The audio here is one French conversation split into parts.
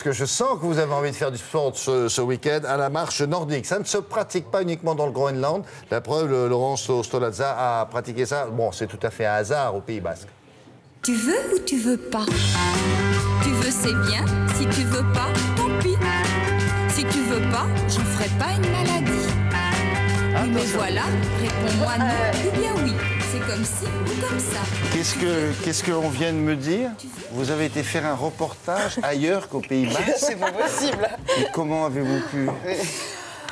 que je sens que vous avez envie de faire du sport ce week-end à la marche nordique. Ça ne se pratique pas uniquement dans le Groenland. La preuve, Laurence Stolazza a pratiqué ça. Bon, c'est tout à fait un hasard au Pays Basque. Tu veux ou tu veux pas? Tu veux, c'est bien. Si tu veux pas, tant pis. Si tu veux pas, j'en ferai pas une maladie. Oui, mais voilà, réponds-moi non ou bien oui. C'est comme ci ou comme ça. Qu'est-ce qu'on vient de me dire? Vous avez été faire un reportage ailleurs qu'au Pays Basque? C'est pas possible. Et comment avez-vous pu...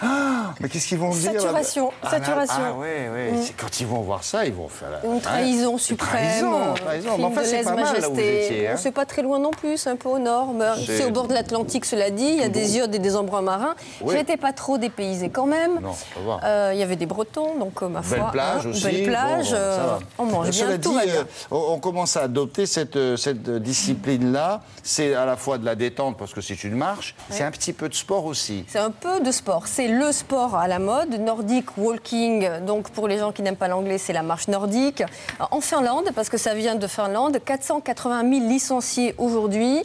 Ah, mais qu'est-ce qu'ils vont dire? Saturation. Ah oui. Quand ils vont voir ça, ils vont faire une trahison suprême. Trahison. Mais enfin, c'est pas mal là où vous étiez. C'est pas très loin non plus, un peu au nord. C'est au bord de l'Atlantique, cela dit. Il y a des îles et des embruns marins. Oui. J'étais pas trop dépaysée quand même. Non, ça va. Il y avait des Bretons, donc ma foi. Belle plage aussi. Belle plage. Bon, ça va. On mange bien, tout va bien. On commence à adopter cette discipline-là. C'est à la fois de la détente, parce que c'est une marche. C'est un petit peu de sport aussi. C'est un peu de sport. C'est le sport à la mode, Nordic Walking, donc pour les gens qui n'aiment pas l'anglais, c'est la marche nordique. En Finlande, parce que ça vient de Finlande, 480 000 licenciés aujourd'hui.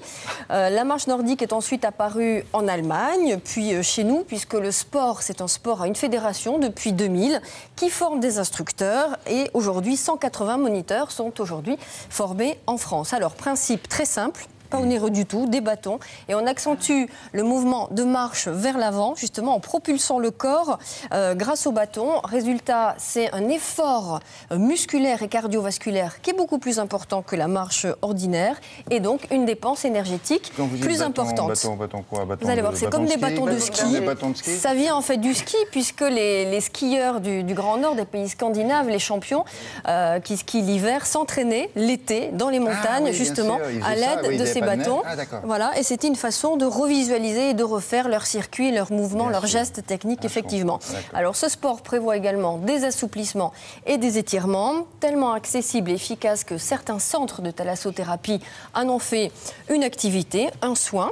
La marche nordique est ensuite apparue en Allemagne, puis chez nous, puisque le sport, c'est un sport à une fédération depuis 2000, qui forme des instructeurs, et aujourd'hui, 180 moniteurs sont aujourd'hui formés en France. Alors, principe très simple, pas onéreux du tout, des bâtons. Et on accentue le mouvement de marche vers l'avant, justement en propulsant le corps grâce aux bâtons. Résultat, c'est un effort musculaire et cardiovasculaire qui est beaucoup plus important que la marche ordinaire et donc une dépense énergétique plus importante. Bâton quoi? Vous allez voir, c'est comme des bâtons de ski. Ça vient en fait du ski, puisque les skieurs du Grand Nord, des pays scandinaves, les champions qui skient l'hiver, s'entraînaient l'été dans les montagnes, justement, à l'aide de ces bâtons. Voilà, et c'était une façon de revisualiser et de refaire leurs circuits, leurs mouvements, leurs gestes techniques, effectivement. Alors, ce sport prévoit également des assouplissements et des étirements, tellement accessibles et efficaces que certains centres de thalassothérapie en ont fait une activité, un soin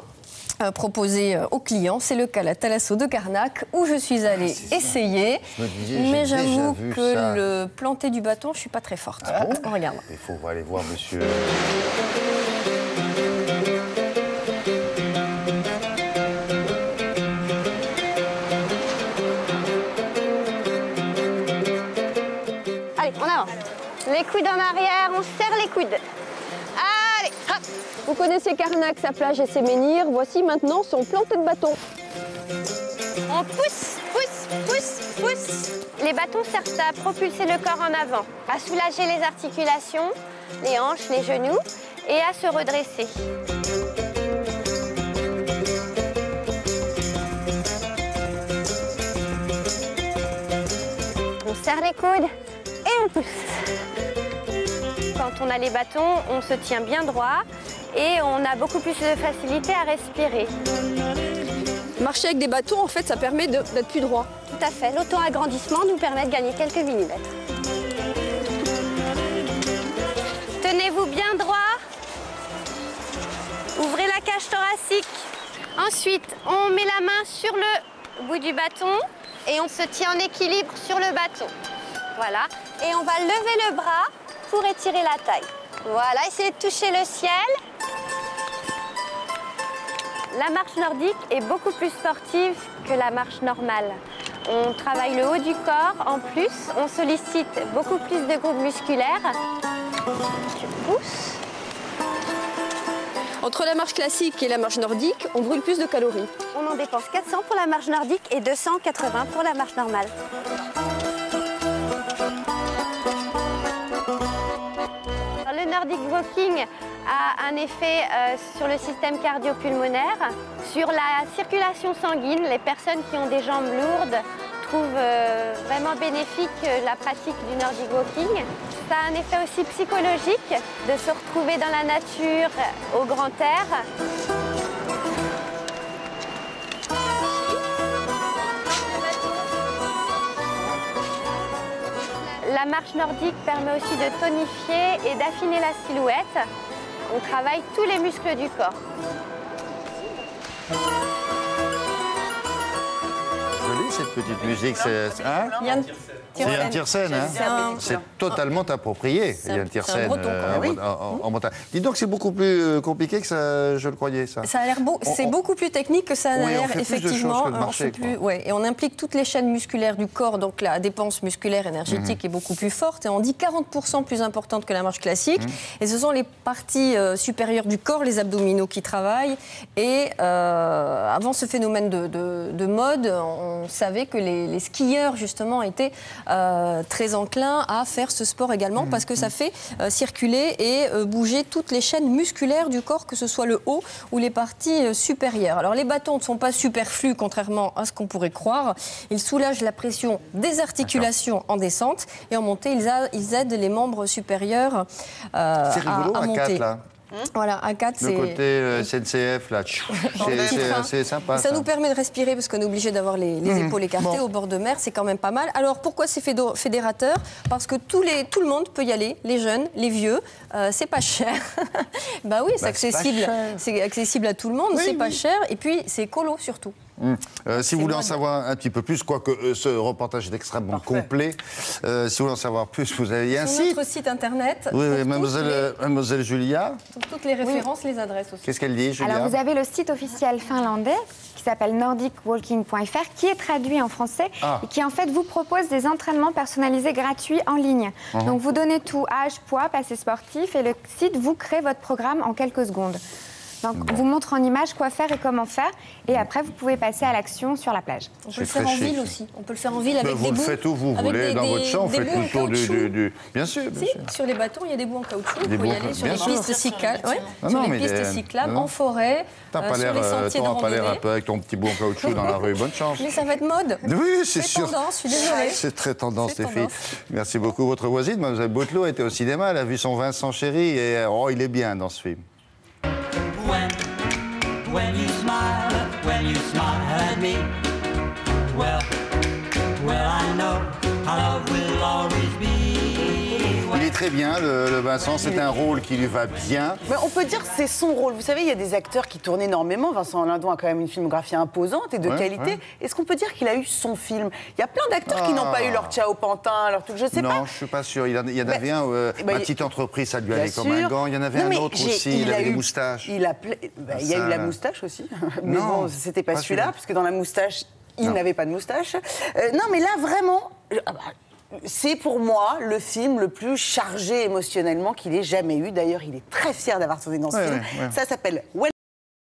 proposé aux clients. C'est le cas à la Thalasso de Carnac, où je suis allée essayer. Mais j'avoue que le planter du bâton, je ne suis pas très forte. Ah bon? On regarde. Il faut aller voir monsieur... Les coudes en arrière, on serre les coudes. Allez, hop. Vous connaissez Carnac, sa plage et ses menhirs. Voici maintenant son planté de bâton. On pousse, pousse. Les bâtons servent à propulser le corps en avant, à soulager les articulations, les hanches, les genoux et à se redresser. On serre les coudes et on pousse. Quand on a les bâtons, on se tient bien droit et on a beaucoup plus de facilité à respirer. Marcher avec des bâtons, en fait, ça permet d'être plus droit. Tout à fait. L'auto-agrandissement nous permet de gagner quelques millimètres. Tenez-vous bien droit. Ouvrez la cage thoracique. Ensuite, on met la main sur le bout du bâton et on se tient en équilibre sur le bâton. Voilà. Et on va lever le bras pour étirer la taille. Voilà, essayez de toucher le ciel. La marche nordique est beaucoup plus sportive que la marche normale. On travaille le haut du corps, en plus, on sollicite beaucoup plus de groupes musculaires. Je pousse. Entre la marche classique et la marche nordique, on brûle plus de calories. On en dépense 400 pour la marche nordique et 280 pour la marche normale. Le Nordic Walking a un effet sur le système cardio-pulmonaire, sur la circulation sanguine. Les personnes qui ont des jambes lourdes trouvent vraiment bénéfique la pratique du Nordic Walking. Ça a un effet aussi psychologique de se retrouver dans la nature, au grand air. La marche nordique permet aussi de tonifier et d'affiner la silhouette. On travaille tous les muscles du corps. Jolie cette petite musique, c'est... Hein? C'est Yann Tiersen, hein. C'est totalement approprié, Yann Tiersen, en montagne. Dis donc, c'est beaucoup plus compliqué que ça, je le croyais, ça. Ça a l'air c'est beaucoup plus technique que ça a l'air, effectivement. Et on implique toutes les chaînes musculaires du corps, donc la dépense musculaire énergétique est beaucoup plus forte. Et on dit 40% plus importante que la marche classique. Et ce sont les parties supérieures du corps, les abdominaux, qui travaillent. Et avant ce phénomène de mode, on savait que les skieurs, justement, étaient très enclins à faire ce sport également, parce que ça fait circuler et bouger toutes les chaînes musculaires du corps, que ce soit le haut ou les parties supérieures. Alors les bâtons ne sont pas superflus, contrairement à ce qu'on pourrait croire. Ils soulagent la pression des articulations en descente, et en montée, ils aident les membres supérieurs c'est rigolo, à monter. 4, là. Voilà, à 4, c'est... Le côté SNCF, là, c'est sympa. Ça nous permet de respirer, parce qu'on est obligé d'avoir les épaules écartées au bord de mer, c'est quand même pas mal. Alors, pourquoi c'est fédérateur? Parce que tout le monde peut y aller, les jeunes, les vieux, c'est pas cher. Bah oui, c'est accessible à tout le monde, c'est pas cher, et puis c'est écolo surtout. Si vous voulez en savoir un petit peu plus, quoique ce reportage est extrêmement complet, si vous voulez en savoir plus, vous avez un site. Sur notre site internet. Oui, mademoiselle Julia. Toutes les références, les adresses aussi. Qu'est-ce qu'elle dit, Julia? Alors, vous avez le site officiel finlandais qui s'appelle nordicwalking.fr, qui est traduit en français et qui, en fait, vous propose des entraînements personnalisés gratuits en ligne. Donc, vous donnez tout, âge, poids, passé sportif, et le site vous crée votre programme en quelques secondes. Donc, vous montre en image quoi faire et comment faire. Et après, vous pouvez passer à l'action sur la plage. On peut le faire en ville aussi. On peut le faire en ville avec des bouts. Vous le faites où vous voulez, dans votre champ, vous faites tout le tour du... Bien sûr. Sur les bâtons, il y a des bouts en caoutchouc. Vous pouvez y aller sur les pistes cyclables, en forêt, sur les sentiers de randonnée. T'as pas l'air un peu avec ton petit bout en caoutchouc dans la rue. Bonne chance. Mais ça va être mode. Oui, c'est sûr. C'est tendance, je suis désolée. C'est très tendance, les filles. Merci beaucoup. Votre voisine, Mlle Bautelot, était au cinéma. Elle a vu son Vincent Chéri et il est bien dans ce film. When you smile at me, well, I know our love will always be. Il est très bien, le Vincent, c'est un rôle qui lui va bien. Mais on peut dire que c'est son rôle. Vous savez, il y a des acteurs qui tournent énormément. Vincent Lindon a quand même une filmographie imposante et de qualité. Ouais. Est-ce qu'on peut dire qu'il a eu son film? Il y a plein d'acteurs qui n'ont pas eu leur Ciao Pantin, leur truc, je sais pas. Non, je suis pas sûr. Il y en avait un, ma petite entreprise, ça lui allait comme un gant. Il y en avait un autre aussi, il avait des moustaches. Il y a eu la moustache aussi. Mais non, c'était pas celui-là, parce que dans la moustache, il n'avait pas de moustache. Non, mais là, vraiment... C'est pour moi le film le plus chargé émotionnellement qu'il ait jamais eu. D'ailleurs, il est très fier d'avoir tourné dans ce film. Ça s'appelle